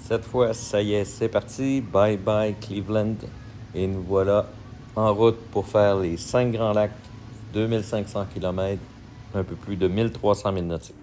Cette fois, ça y est, c'est parti. Bye bye Cleveland. Et nous voilà en route pour faire les 5 Grands Lacs, 2500 km, un peu plus de 1300 milles nautiques.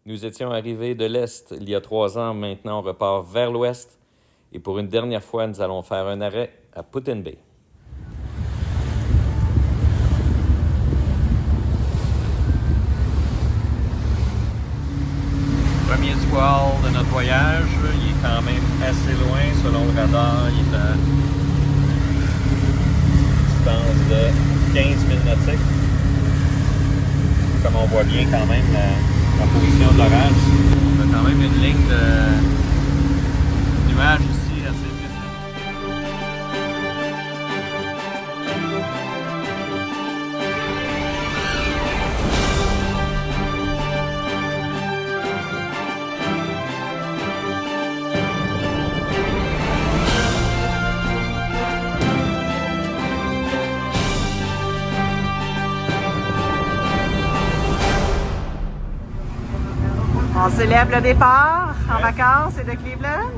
Nous étions arrivés de l'Est il y a 3 ans. Maintenant, on repart vers l'Ouest. Et pour une dernière fois, nous allons faire un arrêt à Put-in-Bay. Premier squall de notre voyage. Il est quand même assez loin selon le radar. Il est à une distance de 15 000 nautiques. Comme on voit bien quand même la position de l'orage. On a quand même une ligne de nuages ici assez vite. On célèbre le départ en vacances et de Cleveland.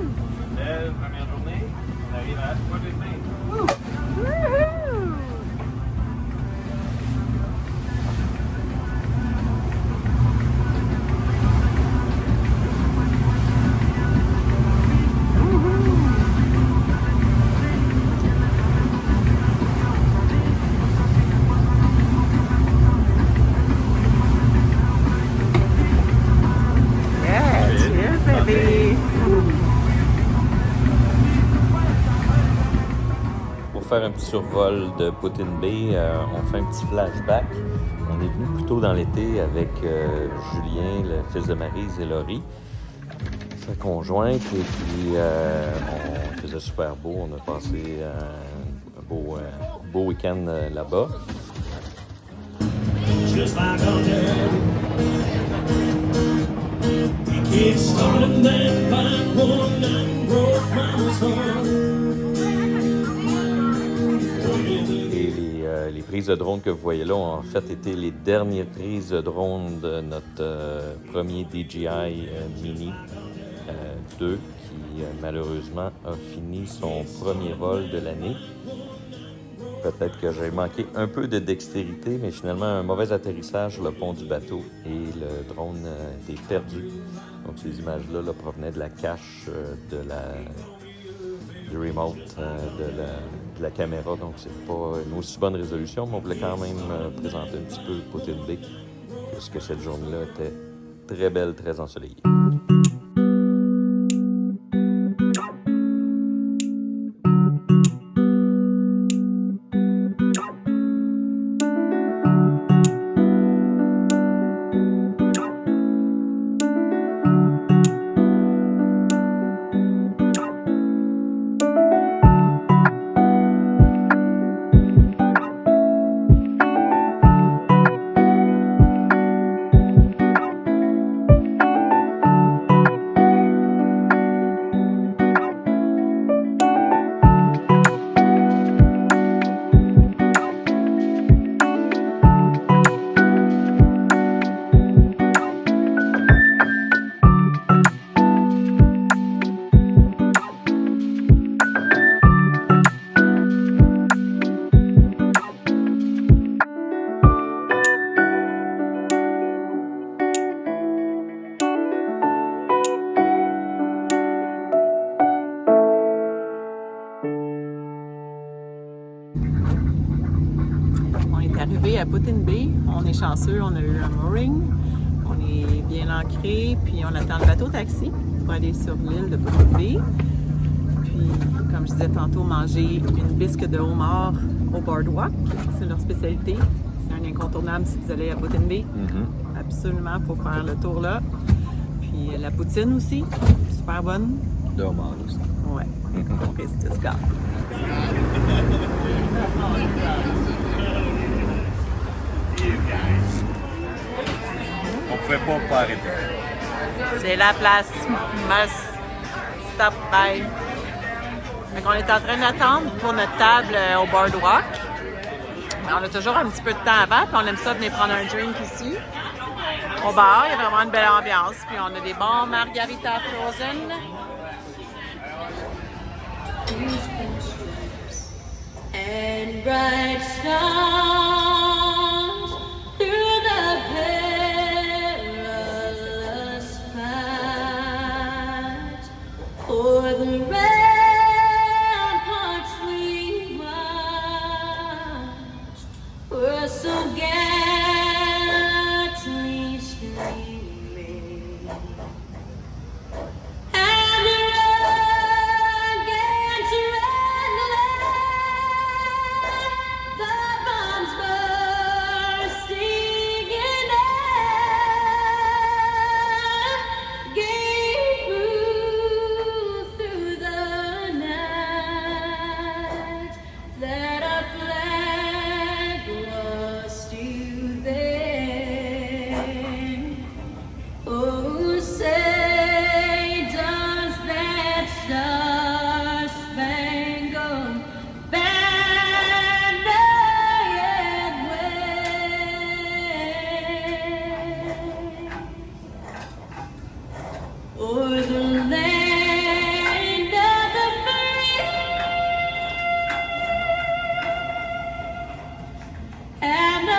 Belle première journée, on arrive à Put-in-Bay. Wouhou! Pour faire un petit survol de Put-in-Bay, on fait un petit flashback. On est venu plus tôt dans l'été avec Julien, le fils de Maryse, et Laurie, sa conjointe. Et puis, on faisait super beau. On a passé un beau week-end là-bas. Just like et les prises de drone que vous voyez là ont en fait été les dernières prises de drone de notre premier DJI Mini 2 qui malheureusement a fini son premier vol de l'année. Peut-être que j'ai manqué un peu de dextérité, mais finalement un mauvais atterrissage sur le pont du bateau et le drone était perdu. Donc ces images-là provenaient de la cache du remote de la caméra. Donc c'est pas une aussi bonne résolution, mais on voulait quand même présenter un petit peu Put-in-Bay, puisque cette journée-là était très belle, très ensoleillée. arrivé à Put-in-Bay. On est chanceux, on a eu un mooring. On est bien ancré, puis on attend le bateau-taxi pour aller sur l'île de Put-in-Bay. Puis, comme je disais tantôt, manger une bisque de homard au boardwalk. C'est leur spécialité. C'est un incontournable si vous allez à Put-in-Bay. Absolument, il faut faire le tour là. Puis la poutine aussi, super bonne. De homard aussi. Ouais, on risque de se garder. On pouvait pas arrêter. C'est la place must stop by. Donc on est en train d'attendre pour notre table au boardwalk. On a toujours un petit peu de temps avant, puis on aime ça venir prendre un drink ici. Au bar, il y a vraiment une belle ambiance. Puis on a des bons margaritas frozen. And bright stars through the perilous fight. For the ramparts we marched were so gallantly streaming. And the rugged the bombs bursting in air gave proof through the night that our flag was still there. Oh, say does that star-spangled banner yet wave o'er the land of the free and the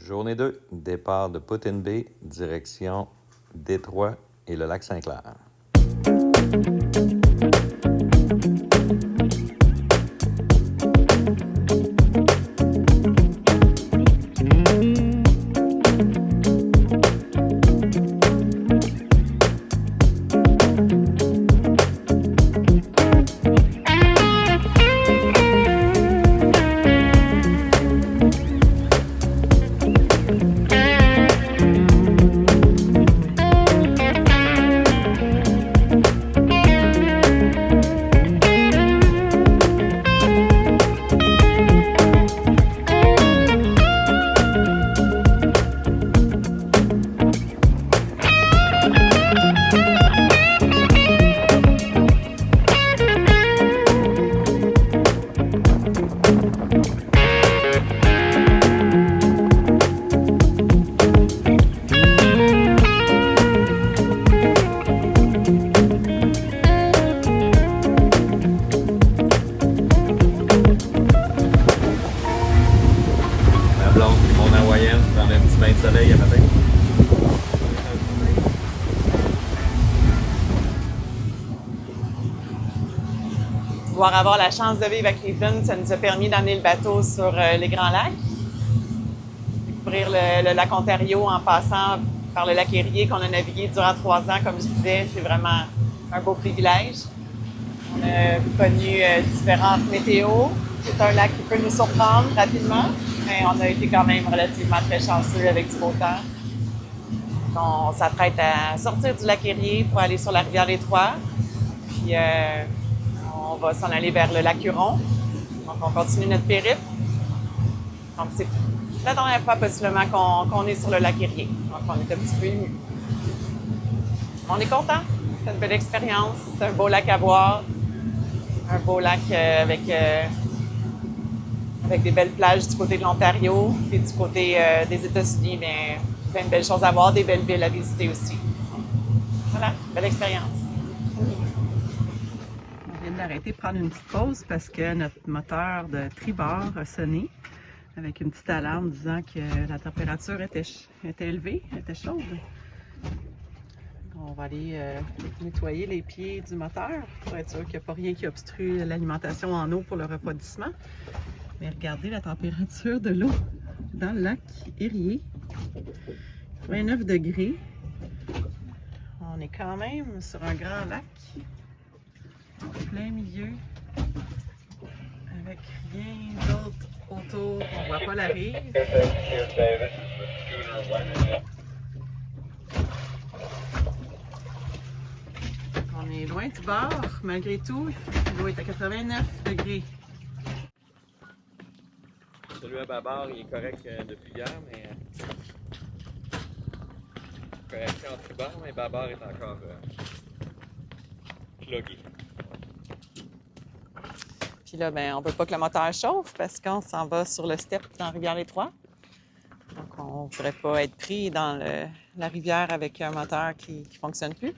Journée 2, départ de Put-in-Bay, direction Détroit et le lac Saint-Clair. soleil à matin. Pouvoir avoir la chance de vivre à Cleveland, ça nous a permis d'emmener le bateau sur les Grands Lacs, découvrir le lac Ontario en passant par le lac Erie qu'on a navigué durant 3 ans. Comme je disais, c'est vraiment un beau privilège. On a connu différentes météos. C'est un lac qui peut nous surprendre rapidement, mais on a été quand même relativement très chanceux avec du beau temps. On s'apprête à sortir du lac Erie pour aller sur la rivière des Trois. Puis on va s'en aller vers le lac Huron. Donc, on continue notre périple. Donc, c'est la dernière fois possiblement qu'on est sur le lac Erie. Donc, on est un petit peu ému. On est content. C'est une belle expérience. C'est un beau lac à boire. Un beau lac avec des belles plages du côté de l'Ontario. Et du côté des États-Unis, bien, plein de belles choses à voir, des belles villes à visiter aussi. Voilà, belle expérience. On vient d'arrêter de prendre une petite pause parce que notre moteur de tribord a sonné avec une petite alarme disant que la température était élevée, était chaude. On va aller nettoyer les pieds du moteur pour être sûr qu'il n'y a pas rien qui obstrue l'alimentation en eau pour le refroidissement. Mais regardez la température de l'eau dans le lac Erie. 29 degrés. On est quand même sur un grand lac, en plein milieu, avec rien d'autre autour. On voit pas la rive. On est loin du bord, malgré tout, l'eau est à 89 degrés. Celui à Babar, il est correct depuis hier, mais correction en tribord, mais Babar est encore clogué. Puis là, ben, on ne veut pas que le moteur chauffe parce qu'on s'en va sur le step dans Rivière-les-Trois. Donc, on ne voudrait pas être pris dans la rivière avec un moteur qui ne fonctionne plus.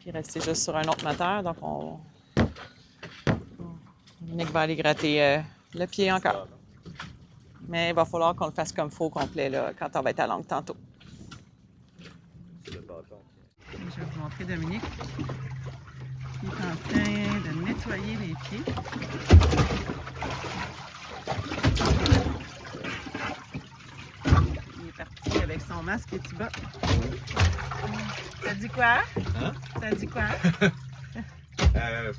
Puis rester juste sur un autre moteur. Donc, Nick va aller gratter le pied encore. Mais il va falloir qu'on le fasse comme il faut au complet là, quand on va être à longue tantôt. Je vais vous montrer Dominique qui est en train de nettoyer les pieds. Il est parti avec son masque et tout bas. Ça dit quoi? Hein? Ça dit quoi?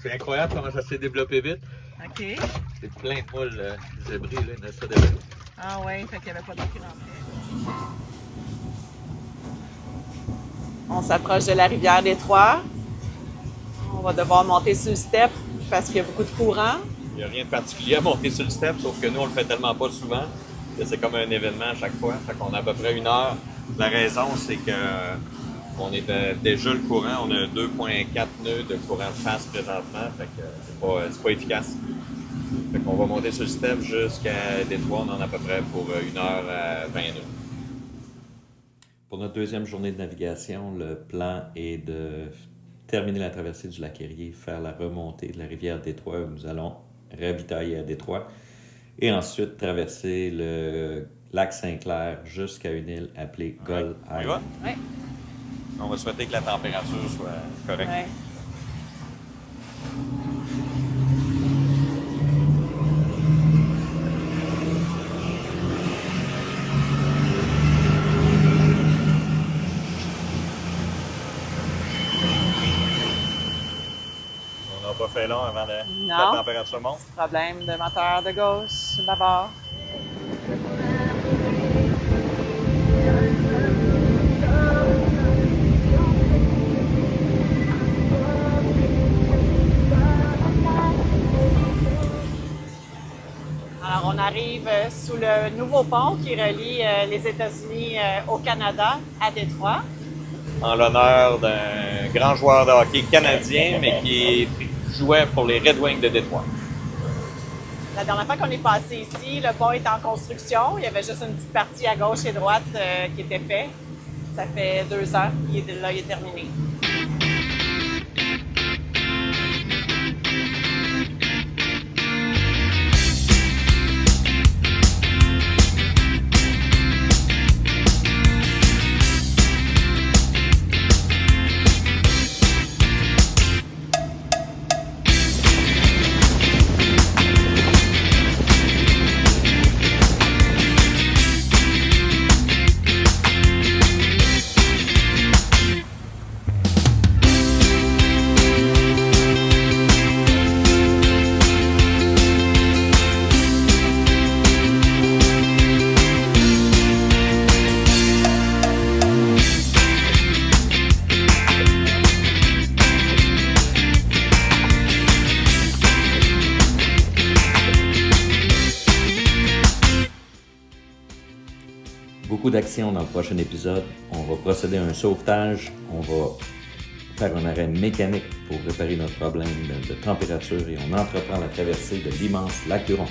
C'est incroyable comment ça s'est développé vite. OK. C'est plein de moules zébrés, là, dans ça de Ah ouais, fait qu'il n'y avait pas d'eau qui rentrait. On s'approche de la rivière des Trois. On va devoir monter sur le step parce qu'il y a beaucoup de courant. Il n'y a rien de particulier à monter sur le step, sauf que nous, on le fait tellement pas souvent. C'est comme un événement à chaque fois. Fait qu'on a à peu près 1 heure. La raison, c'est que on est déjà le courant. On a 2,4 nœuds de courant de face présentement. Fait que c'est pas efficace. Fait qu'on va monter sur le step jusqu'à Détroit. On en a à peu près pour 1h20 nœuds. Pour notre deuxième journée de navigation, le plan est de terminer la traversée du lac Erie, faire la remontée de la rivière Détroit où nous allons ravitailler à Détroit et ensuite traverser le lac Saint-Clair jusqu'à une île appelée Gull Island. Oui. On va souhaiter que la température soit correcte. Ouais. On n'a pas fait long avant que la Non. température monte. Problème de moteur de gauche, bâbord. Alors, on arrive sous le nouveau pont qui relie les États-Unis au Canada à Détroit. En l'honneur d'un grand joueur de hockey canadien, mais qui jouait pour les Red Wings de Détroit. La dernière fois qu'on est passé ici, le pont est en construction. Il y avait juste une petite partie à gauche et droite qui était faite. Ça fait 2 ans qu'il est là, il est terminé. Beaucoup d'actions dans le prochain épisode. On va procéder à un sauvetage. On va faire un arrêt mécanique pour réparer notre problème de température et on entreprend la traversée de l'immense lac Huron.